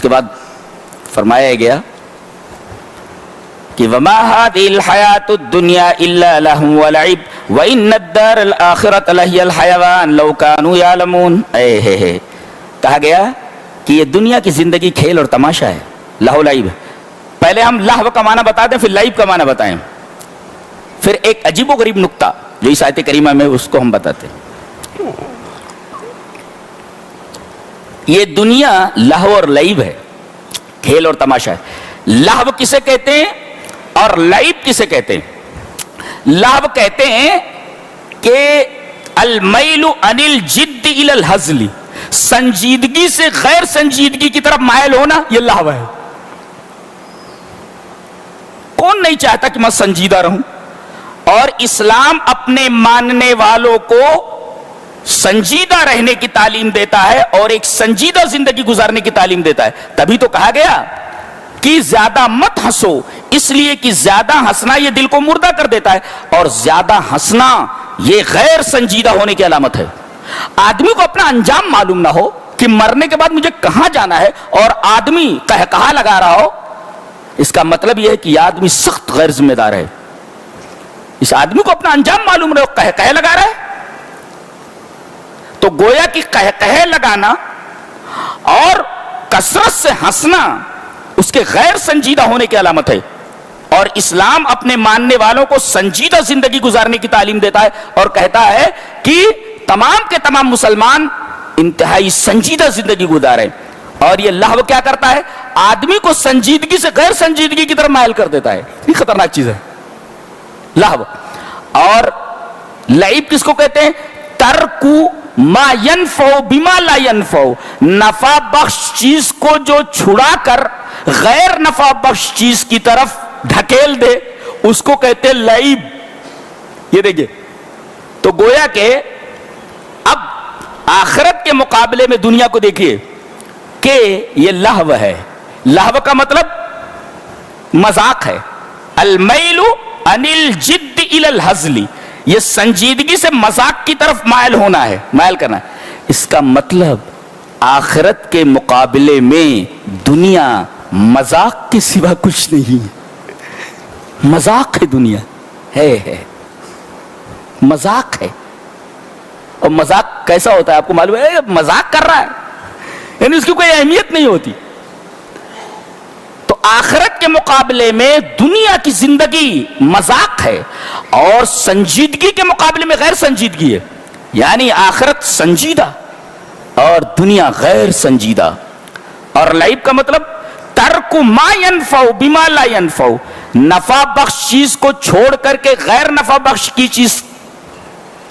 کے بعد فرمایا گیا کہ وما هذه الحیات الدنیا الا لہو ولعب وان الدار الاخرۃ لہی الحیوان لو كانوا یعلمون. کہا گیا کہ یہ دنیا کی زندگی کھیل اور تماشا ہے, لہو لعب. پہلے ہم لہو کا معنی بتا دیں, پھر لعب کا معنی بتائیں, پھر ایک عجیب و غریب نکتہ جو اس آیت کریمہ میں اس کو ہم بتاتے ہیں. یہ دنیا لہو اور لعب ہے, کھیل اور تماشا ہے. لہو کسے کہتے ہیں اور لعب کسے کہتے ہیں؟ لہو کہتے ہیں کہ المیل عن الجد الی الہزل, سنجیدگی سے غیر سنجیدگی کی طرف مائل ہونا, یہ لہو ہے. کون نہیں چاہتا کہ میں سنجیدہ رہوں؟ اور اسلام اپنے ماننے والوں کو سنجیدہ رہنے کی تعلیم دیتا ہے اور ایک سنجیدہ زندگی گزارنے کی تعلیم دیتا ہے. تبھی تو کہا گیا کہ زیادہ مت ہنسو, اس لیے کہ زیادہ ہنسنا یہ دل کو مردہ کر دیتا ہے, اور زیادہ ہنسنا یہ غیر سنجیدہ ہونے کی علامت ہے. آدمی کو اپنا انجام معلوم نہ ہو کہ مرنے کے بعد مجھے کہاں جانا ہے, اور آدمی کہا لگا رہا ہو, اس کا مطلب یہ ہے کہ یہ آدمی سخت غیر ذمہ دار ہے. اس آدمی کو اپنا انجام معلوم نہ ہو, کہہ لگا رہا ہے. تو گویا کہ کہہ لگانا اور کثرت سے ہنسنا اس کے غیر سنجیدہ ہونے کی علامت ہے. اور اسلام اپنے ماننے والوں کو سنجیدہ زندگی گزارنے کی تعلیم دیتا ہے اور کہتا ہے کہ تمام کے تمام مسلمان انتہائی سنجیدہ زندگی گزاریں. اور یہ لہو کیا کرتا ہے؟ آدمی کو سنجیدگی سے غیر سنجیدگی کی طرف مائل کر دیتا ہے. یہ خطرناک چیز ہے لہو. اور لعب کس کو کہتے ہیں؟ ترکو ما ینفع بما لا ینفع, نفع بخش چیز کو جو چھڑا کر غیر نفع بخش چیز کی طرف ڈھکیل دے, اس کو کہتے ہیں لعب. یہ دیکھیے, تو گویا کہ اب آخرت کے مقابلے میں دنیا کو دیکھیے کہ یہ لہو ہے. لہو کا مطلب مذاق ہے. المیل عن الجد الی الہزل, یہ سنجیدگی سے مذاق کی طرف مائل ہونا ہے, مائل کرنا ہے. اس کا مطلب آخرت کے مقابلے میں دنیا مذاق کے سوا کچھ نہیں. مذاق ہے دنیا, ہے مذاق ہے. اور مذاق کیسا ہوتا ہے آپ کو معلوم ہے؟ مذاق کر رہا ہے, یعنی اس کی کوئی اہمیت نہیں ہوتی. تو آخرت کے مقابلے میں دنیا کی زندگی مذاق ہے, اور سنجیدگی کے مقابلے میں غیر سنجیدگی ہے. یعنی آخرت سنجیدہ اور دنیا غیر سنجیدہ. اور لعب کا مطلب ترک ما ینفع بما لا ینفع, نفع بخش چیز کو چھوڑ کر کے غیر نفع بخش کی چیز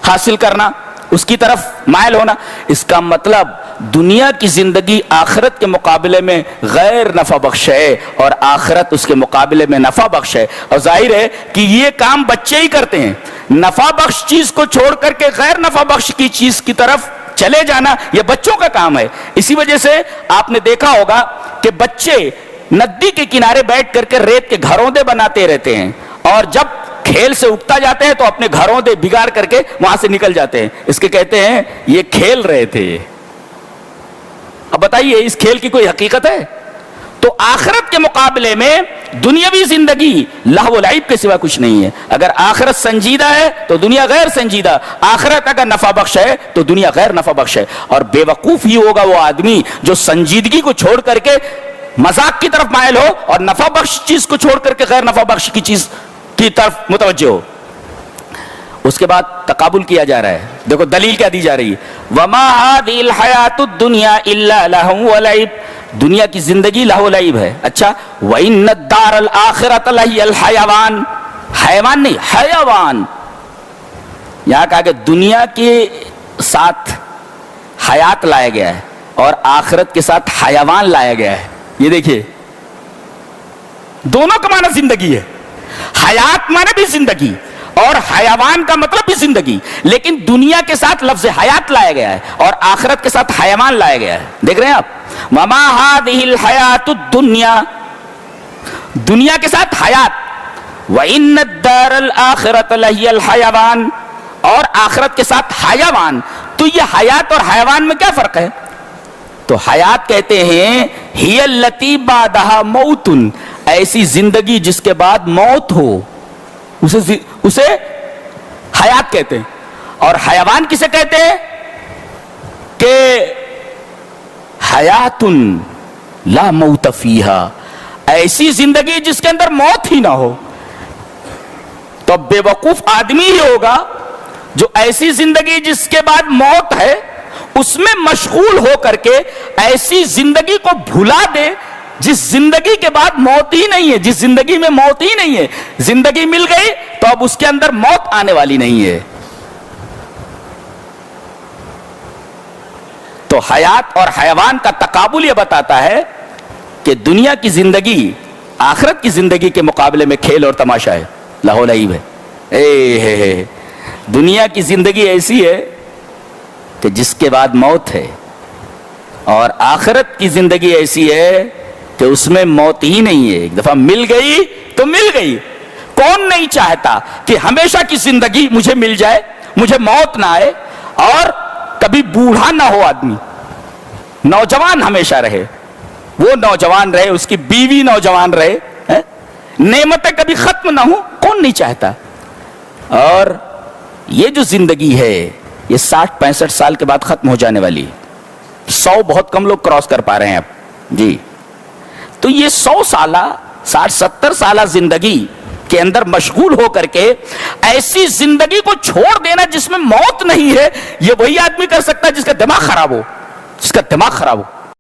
حاصل کرنا, اس کی طرف مائل ہونا. اس کا مطلب دنیا کی زندگی آخرت کے مقابلے میں غیر نفع بخش ہے اور آخرت اس کے مقابلے میں نفع بخش ہے. اور ظاہر ہے کہ یہ کام بچے ہی کرتے ہیں, نفع بخش چیز کو چھوڑ کر کے غیر نفع بخش کی چیز کی طرف چلے جانا یہ بچوں کا کام ہے. اسی وجہ سے آپ نے دیکھا ہوگا کہ بچے ندی کے کنارے بیٹھ کر کے ریت کے گھروندے بناتے رہتے ہیں, اور جب کھیل سے اکتا جاتے ہیں تو اپنے گھروندے بگاڑ کر کے وہاں سے نکل جاتے ہیں. اس کے کہتے ہیں یہ کھیل رہے تھے. اب بتائیے اس کھیل کی کوئی حقیقت ہے؟ تو آخرت کے مقابلے میں دنیاوی زندگی لہو و لعب کے سوا کچھ نہیں ہے. اگر آخرت سنجیدہ ہے تو دنیا غیر سنجیدہ, آخرت اگر نفع بخش ہے تو دنیا غیر نفع بخش ہے. اور بے وقوف ہی ہوگا وہ آدمی جو سنجیدگی کو چھوڑ کر کے مذاق کی طرف مائل ہو اور نفع بخش چیز کو چھوڑ کر کے غیر نفع بخش کی چیز کی طرف متوجہ ہو. اس کے بعد تقابل کیا جا رہا ہے. دیکھو دلیل کیا دی جا رہی ہے, وما هذه الحیات الدنیا الا لہو ولعب, دنیا کی زندگی لہو لعب ہے. اچھا, وان الدار الاخرۃ لہی الحیوان, حیوان نہیں حیوان. یہاں کہا کہ دنیا کے ساتھ حیات لایا گیا ہے اور آخرت کے ساتھ حیوان لایا گیا ہے. یہ دیکھیے دونوں کا معنی زندگی ہے. حیات معنی بھی زندگی اور حیوان کا مطلب بھی زندگی, لیکن دنیا کے ساتھ لفظ حیات لایا گیا ہے اور آخرت کے ساتھ حیوان لایا گیا ہے. دیکھ رہے ہیں آپ, وما هذه الحیات الدنیا, دنیا کے ساتھ حیات, وان الدار الاخرۃ لہی الحیوان, اور آخرت کے ساتھ حیوان. تو یہ حیات اور حیوان میں کیا فرق ہے؟ تو حیات کہتے ہیں ہی التی بعدہا موتن، ایسی زندگی جس کے بعد موت ہو، اسے حیات کہتے ہیں. اور حیوان کسے کہتے ہیں کہ حیاتن لا موت فیہا، ایسی زندگی جس کے اندر موت ہی نہ ہو. تو بے وقوف آدمی ہی ہوگا جو ایسی زندگی جس کے بعد موت ہے اس میں مشغول ہو کر کے ایسی زندگی کو بھلا دے جس زندگی کے بعد موت ہی نہیں ہے، جس زندگی میں موت ہی نہیں ہے. زندگی مل گئی تو اب اس کے اندر موت آنے والی نہیں ہے. تو حیات اور حیوان کا تقابل یہ بتاتا ہے کہ دنیا کی زندگی آخرت کی زندگی کے مقابلے میں کھیل اور تماشا ہے، لہو لعب ہے. دنیا کی زندگی ایسی ہے کہ جس کے بعد موت ہے، اور آخرت کی زندگی ایسی ہے کہ اس میں موت ہی نہیں ہے. ایک دفعہ مل گئی تو مل گئی. کون نہیں چاہتا کہ ہمیشہ کی زندگی مجھے مل جائے، مجھے موت نہ آئے، اور کبھی بوڑھا نہ ہو آدمی، نوجوان ہمیشہ رہے، وہ نوجوان رہے، اس کی بیوی نوجوان رہے، نعمتیں کبھی ختم نہ ہوں. کون نہیں چاہتا؟ اور یہ جو زندگی ہے یہ 60-65 سال کے بعد ختم ہو جانے والی. 100 بہت کم لوگ کراس کر پا رہے ہیں اب جی. تو یہ 100 سالہ 60-70 سالہ زندگی کے اندر مشغول ہو کر کے ایسی زندگی کو چھوڑ دینا جس میں موت نہیں ہے، یہ وہی آدمی کر سکتا ہے جس کا دماغ خراب ہو، جس کا دماغ خراب ہو.